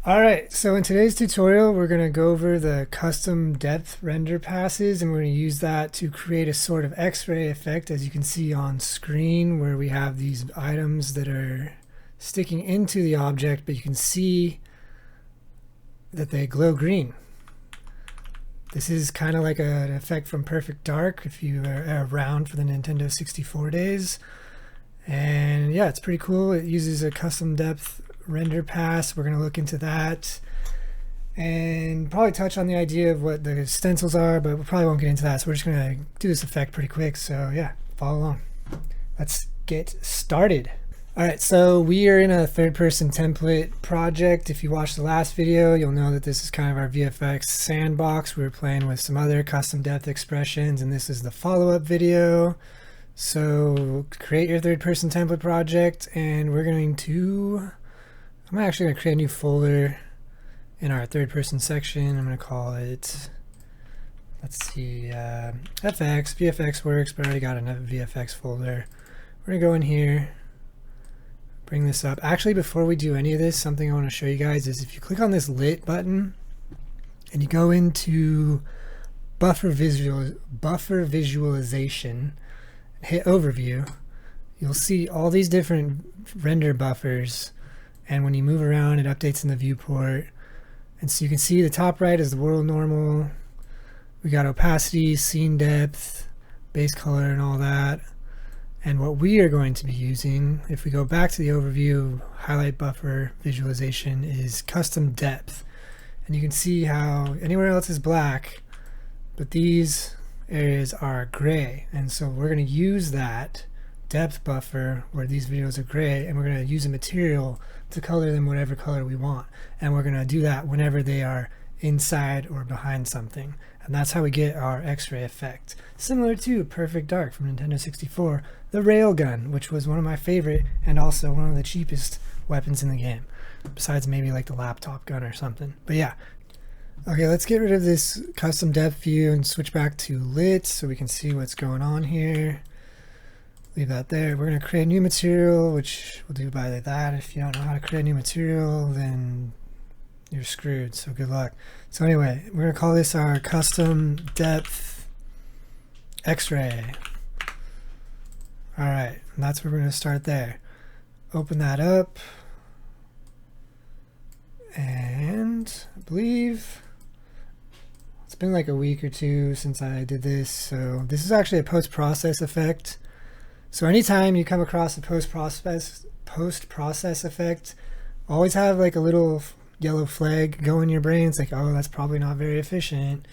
Alright, so in today's tutorial we're going to go over the custom depth render passes, and we're going to use that to create a sort of X-ray effect, as you can see on screen, where we have these items that are sticking into the object, but you can see that they glow green. This is kind of like an effect from Perfect Dark if you are around for the Nintendo 64 days. And yeah, it's pretty cool. It uses a custom depth render pass. We're going to look into that and probably touch on the idea of what the stencils are, but we probably won't get into that. So we're just going to do this effect pretty quick. So yeah, follow along. Let's get started. All right, so we are in a third-person template project. If you watched the last video, you'll know that this is kind of our VFX sandbox. We were playing with some other custom depth expressions, and this is the follow-up video. So create your third-person template project, and we're going to, I'm actually going to create a new folder in our third-person section. I'm going to call it, let's see, FX. VFX works, but I already got another VFX folder. We're going to go in here, bring this up. Actually, before we do any of this, something I want to show you guys is if you click on this lit button and you go into buffer visualization, hit overview, you'll see all these different render buffers, and when you move around it updates in the viewport. And so you can see the top right is the world normal, we got opacity, scene depth, base color, and all that. And what we are going to be using, if we go back to the overview, highlight buffer visualization, is custom depth. And you can see how anywhere else is black, but these areas are gray. And so we're going to use that depth buffer where these videos are gray, and we're going to use a material to color them whatever color we want. And we're going to do that whenever they are inside or behind something. And that's how we get our X-ray effect. Similar to Perfect Dark from Nintendo 64, the railgun, which was one of my favorite and also one of the cheapest weapons in the game, besides maybe like the laptop gun or something. But yeah. Okay, let's get rid of this custom depth view and switch back to lit so we can see what's going on here. Leave that there. We're going to create a new material, which we'll do by that. If you don't know how to create a new material, then you're screwed, so good luck. So anyway, we're going to call this our custom depth X-ray. Alright, and that's where we're going to start there. Open that up, and I believe it's been like a week or two since I did this, so this is actually a post-process effect. So anytime you come across a post-process effect, always have like a little yellow flag go in your brain. It's like, oh, that's probably not very efficient.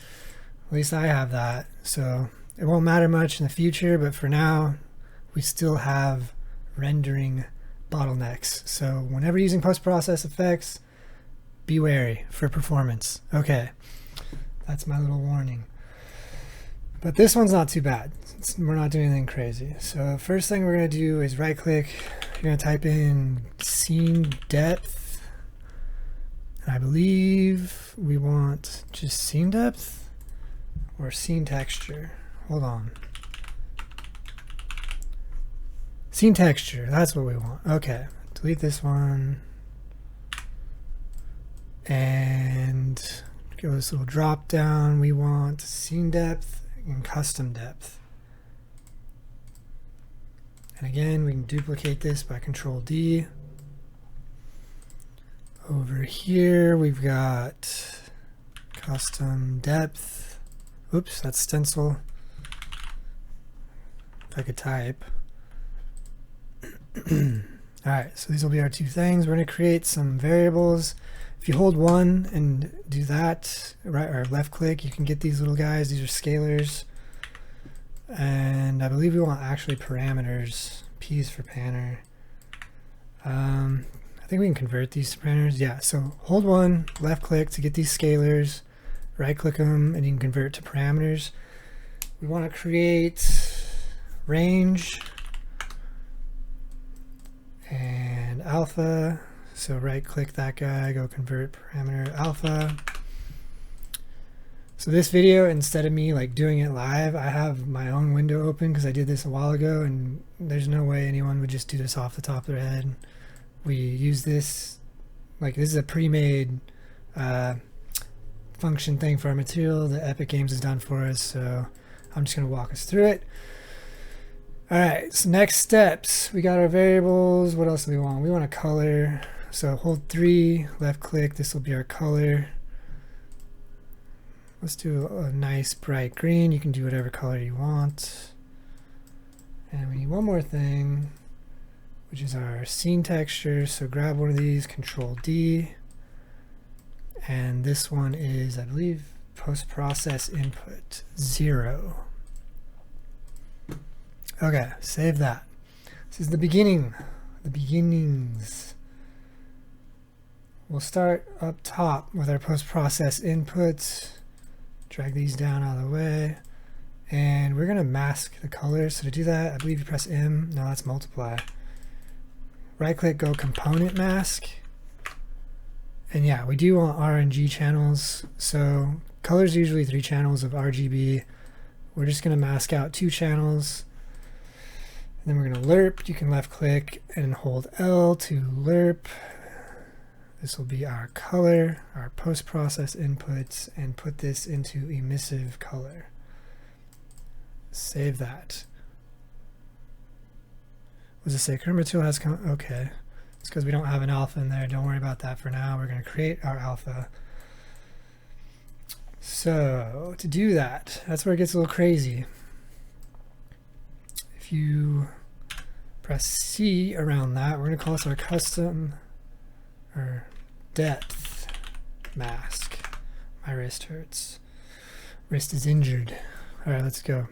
At least I have that. So it won't matter much in the future, but for now, we still have rendering bottlenecks. So whenever using post-process effects, be wary for performance. Okay, that's my little warning. But this one's not too bad. We're not doing anything crazy. So first thing we're going to do is right click. You're going to type in scene depth. I believe we want just scene depth or scene texture. Hold on. Scene texture, that's what we want. Okay, delete this one. And go this little drop down. We want scene depth and custom depth. And again, we can duplicate this by Control D. Over here, we've got custom depth. Oops, that's stencil. If I could type. Alright, so these will be our two things. We're going to create some variables. If you hold one and do that, right or left click, you can get these little guys. These are scalars. And I believe we want actually parameters. P's for panner. I think we can convert these to parameters. Yeah, so hold one, left click to get these scalars, right click them, and you can convert to parameters. We want to create range and alpha. So right click that guy, go convert parameter alpha. So this video, instead of me like doing it live, I have my own window open because I did this a while ago, and there's no way anyone would just do this off the top of their head. We use this Like this is a pre-made function thing for our material that Epic Games has done for us. So I'm just going to walk us through it. All right, so next steps, we got our variables. What else do we want? We want a color. So hold 3, left click, this will be our color. Let's do a nice bright green. You can do whatever color you want. And we need one more thing, which is our scene texture. So grab one of these, Control D. And this one is, I believe, post-process input 0. Okay, save that. This is the beginning, the beginnings. We'll start up top with our post-process inputs. Drag these down out of the way. And we're gonna mask the colors. So to do that, I believe you press M. No, that's multiply. Right click, go component mask. And yeah, we do want RNG channels. So colors are usually 3 channels of RGB. We're just gonna mask out 2 channels. And then we're going to lerp. You can left click and hold L to lerp. This will be our color, our post-process inputs, and put this into emissive color. Save that. What does it say? Current material has come. Okay. It's because we don't have an alpha in there. Don't worry about that for now. We're going to create our alpha. So to do that, that's where it gets a little crazy. If you press C around that, we're going to call this our custom or depth mask. My wrist hurts. Wrist is injured. All right, let's go.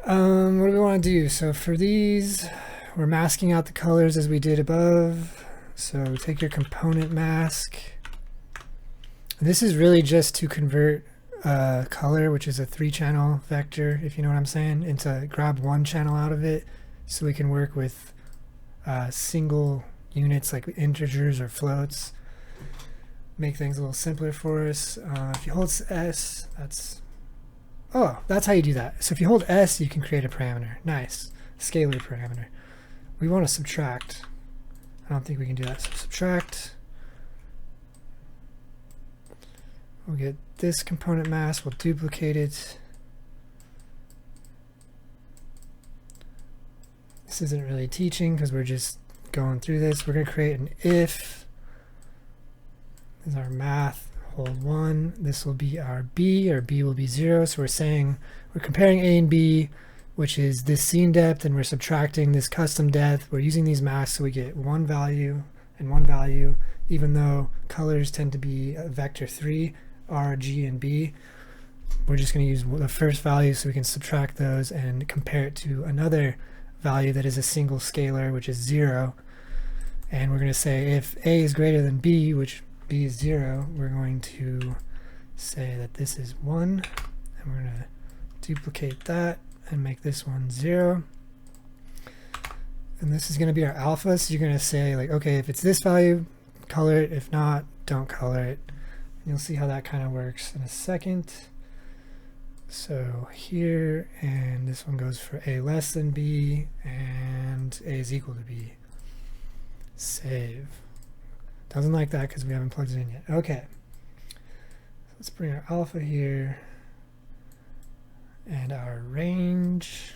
What do we want to do? So for these, we're masking out the colors as we did above. So take your component mask. This is really just to convert color, which is a 3-channel vector, if you know what I'm saying, and to grab 1 channel out of it so we can work with single units like integers or floats. Make things a little simpler for us. If you hold S, that's how you do that. So if you hold S, you can create a parameter. Nice. Scalar parameter. We want to subtract. I don't think we can do that. So subtract. We'll get this component mask, we'll duplicate it. This isn't really teaching because we're just going through this. We're going to create an if. This is our math, hold 1. This will be our B, or B will be 0. So we're saying we're comparing A and B, which is this scene depth, and we're subtracting this custom depth. We're using these masks so we get 1 value and 1 value, even though colors tend to be vector 3. R, G, and B. We're just going to use the first value so we can subtract those and compare it to another value that is a single scalar, which is 0. And we're going to say if A is greater than B, which B is 0, we're going to say that this is 1. And we're going to duplicate that and make this one 0. And this is going to be our alpha. So you're going to say, like, okay, if it's this value, color it. If not, don't color it. You'll see how that kind of works in a second. So here, and this one goes for A less than B, and A is equal to B. Save. Doesn't like that because we haven't plugged it in yet. Okay. Let's bring our alpha here, and our range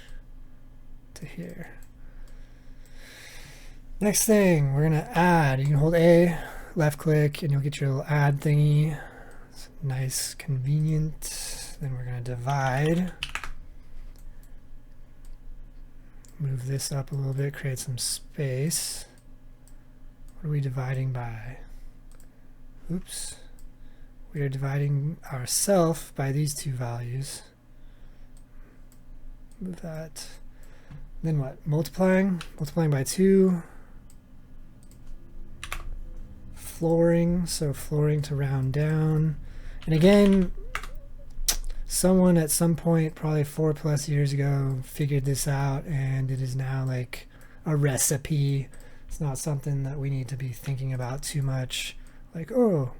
to here. Next thing, we're going to add. You can hold A, left click, and you'll get your little add thingy. It's nice, convenient. Then we're going to divide. Move this up a little bit, create some space. What are we dividing by? Oops. We are dividing ourself by these 2 values. Move that. Then what? Multiplying? Multiplying by 2. Flooring, so flooring to round down. And again, someone at some point, probably 4+ years ago, figured this out, and it is now like a recipe. It's not something that we need to be thinking about too much. Like, oh,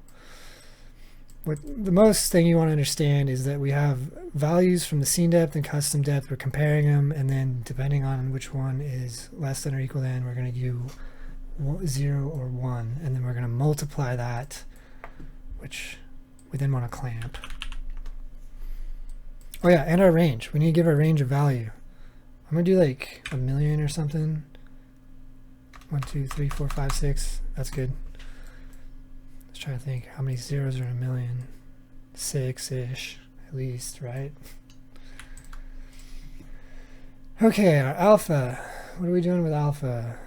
what the most thing you want to understand is that we have values from the scene depth and custom depth. We're comparing them, and then depending on which one is less than or equal than, we're going to do 0 or 1, and then we're going to multiply that, which we then want to clamp. Oh yeah, and our range. We need to give our range a value. I'm going to do like 1,000,000 or something. 1, 2, 3, 4, 5, 6. That's good. Let's try to think how many zeros are in 1,000,000. 6-ish, at least, right? Okay, our alpha. What are we doing with alpha?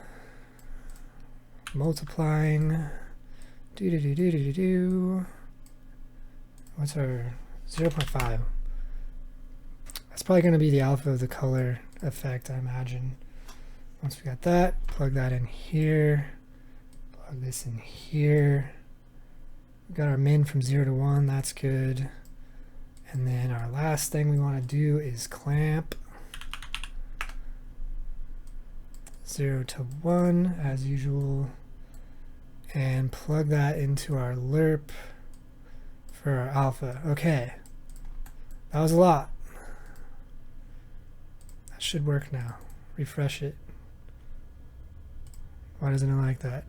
Multiplying. What's our 0.5? That's probably going to be the alpha of the color effect, I imagine. Once we got that, plug that in here. Plug this in here. We got our min from 0 to 1. That's good. And then our last thing we want to do is clamp 0 to 1 as usual, and plug that into our lerp for our alpha. Okay, that was a lot. That should work now. Refresh it. Why doesn't it like that?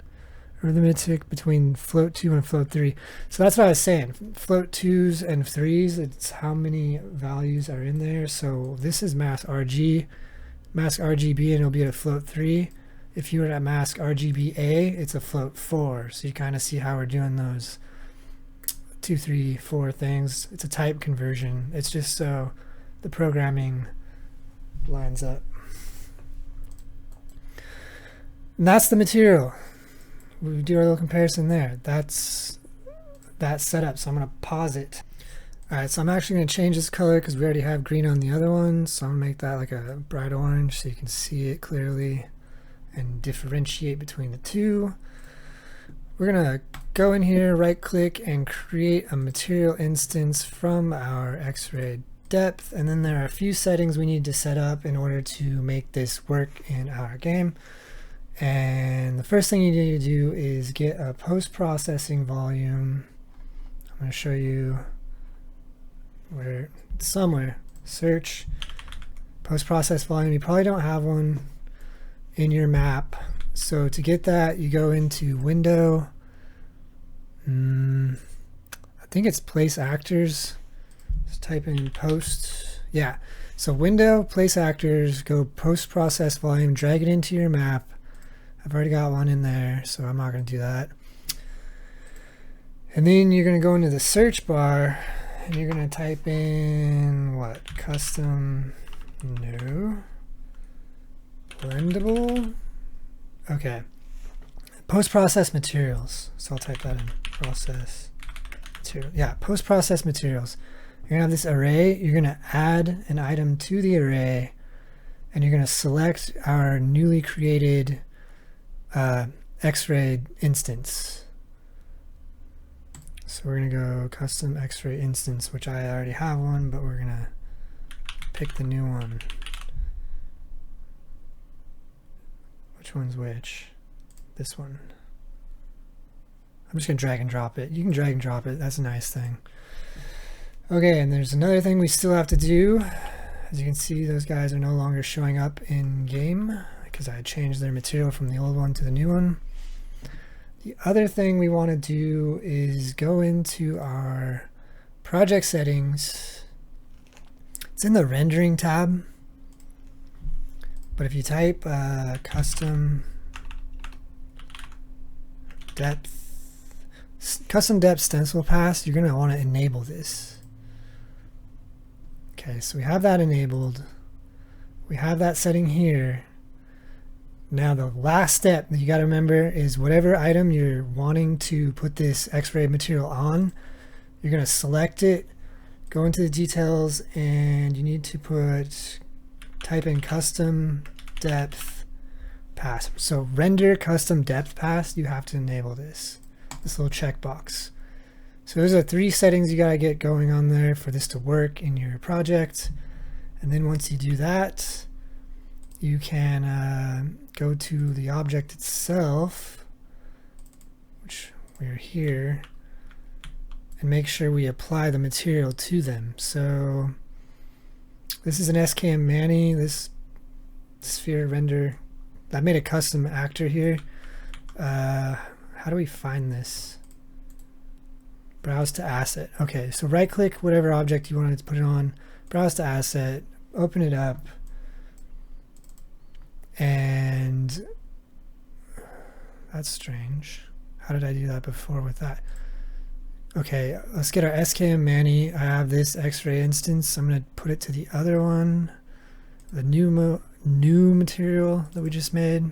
Arithmetic between float 2 and float 3. So that's what I was saying. Float 2s and 3s, it's how many values are in there. So this is mask RG, mask RGB, and it'll be a float 3. If you were to mask RGBA, it's a float 4. So you kind of see how we're doing those 2, 3, 4 things. It's a type conversion. It's just so the programming lines up. And that's the material. We do our little comparison there. That's that setup. So I'm going to pause it. Alright, so I'm actually going to change this color because we already have green on the other one. So I'm going to make that like a bright orange so you can see it clearly and differentiate between the two. We're going to go in here, right click, and create a material instance from our X-ray depth. And then there are a few settings we need to set up in order to make this work in our game. And the first thing you need to do is get a post-processing volume. I'm going to show you where it's somewhere. Search post-process volume. You probably don't have one in your map. So to get that, you go into Window. I think it's Place Actors. Just type in Post. Yeah. So Window, Place Actors, go post-process volume, drag it into your map. I've already got one in there, so I'm not going to do that. And then you're going to go into the search bar, and you're going to type in, what, custom, no, blendable, okay, post-process materials. So I'll type that in, process material, yeah, post-process materials. You're going to have this array, you're going to add an item to the array, and you're going to select our newly created X-ray instance. So we're going to go custom X-ray instance, which I already have one, but we're going to pick the new one. Which one's which? This one. I'm just going to drag and drop it. You can drag and drop it. That's a nice thing. Okay, and there's another thing we still have to do. As you can see, those guys are no longer showing up in game because I changed their material from the old one to the new one. The other thing we want to do is go into our project settings. It's in the rendering tab, but if you type custom depth stencil pass, you're going to want to enable this. Okay, so we have that enabled. We have that setting here. Now the last step that you got to remember is whatever item you're wanting to put this X-ray material on, you're going to select it, go into the details, and you need to type in custom depth pass. So render custom depth pass, you have to enable this little checkbox. So those are 3 settings you got to get going on there for this to work in your project. And then once you do that, you can go to the object itself, which we're here, and make sure we apply the material to them. So this is an SKM Mani, this sphere render. I made a custom actor here. How do we find this? Browse to asset. Okay, so right click whatever object you wanted to put it on, browse to asset, open it up, and that's strange. How did I do that before with that? Okay, let's get our SKM Mani. I have this X-ray instance. I'm going to put it to the other one, the new material that we just made.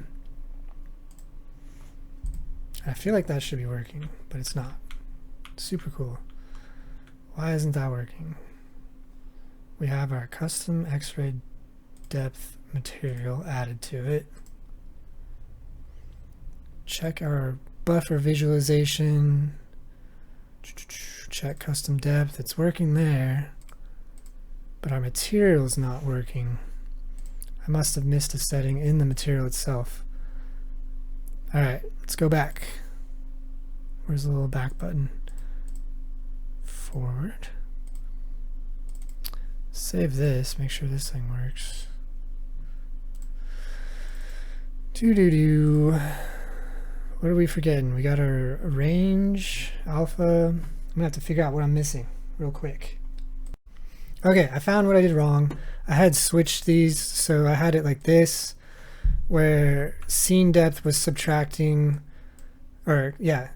I feel like that should be working, but it's not. Super cool. Why isn't that working? We have our custom X-ray depth material added to it. Check our buffer visualization. Check custom depth. It's working there, but our material is not working. I must have missed a setting in the material itself. All right, let's go back. Where's the little back button? Forward. Save this, make sure this thing works. What are we forgetting? We got our range, alpha. I'm gonna have to figure out what I'm missing real quick. Okay, I found what I did wrong. I had switched these, so I had it like this, where scene depth was subtracting,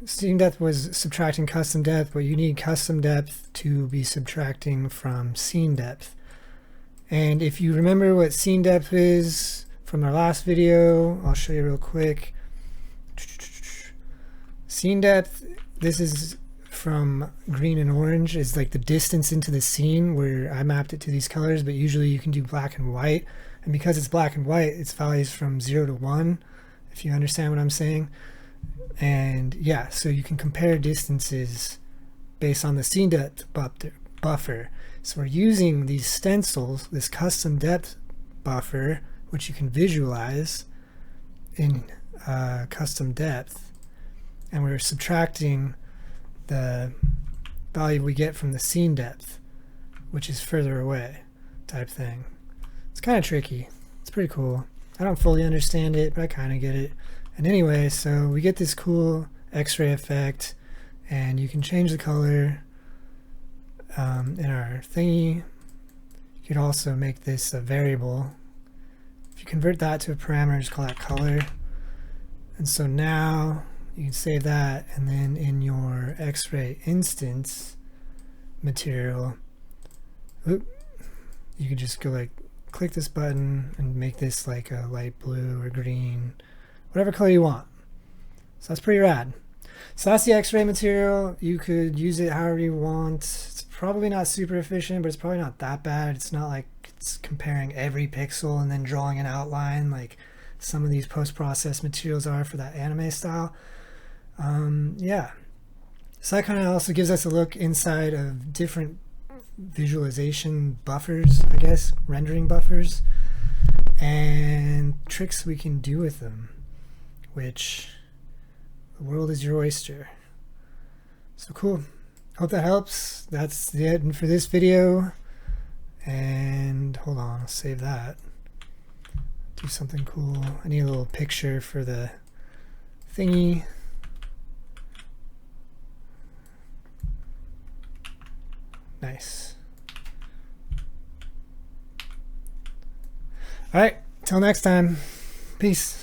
scene depth was subtracting custom depth, but you need custom depth to be subtracting from scene depth. And if you remember what scene depth is from our last video, I'll show you real quick. Scene depth, this is from green and orange, is like the distance into the scene, where I mapped it to these colors, but usually you can do black and white. And because it's black and white, its values from 0 to 1, if you understand what I'm saying. And yeah, so you can compare distances based on the scene depth buffer. So we're using these stencils, this custom depth buffer, which you can visualize in custom depth, and we're subtracting the value we get from the scene depth, which is further away type thing. It's kind of tricky. It's pretty cool. I don't fully understand it, but I kind of get it. And anyway, so we get this cool X-ray effect, and you can change the color in our thingy. You could also make this a variable. If you convert that to a parameter, just call that color. And so now you can save that, and then in your X-ray instance material, you can just go like click this button and make this like a light blue or green, whatever color you want. So that's pretty rad. So that's the X-ray material. You could use it however you want. It's probably not super efficient, but it's probably not that bad. It's not like it's comparing every pixel and then drawing an outline like some of these post-processed materials are for that anime style. Yeah. So that kind of also gives us a look inside of different visualization buffers, I guess, rendering buffers, and tricks we can do with them, which the world is your oyster. So cool. Hope that helps. That's it for this video. And hold on, I'll save that. Do something cool. I need a little picture for the thingy. Nice. All right, till next time. Peace.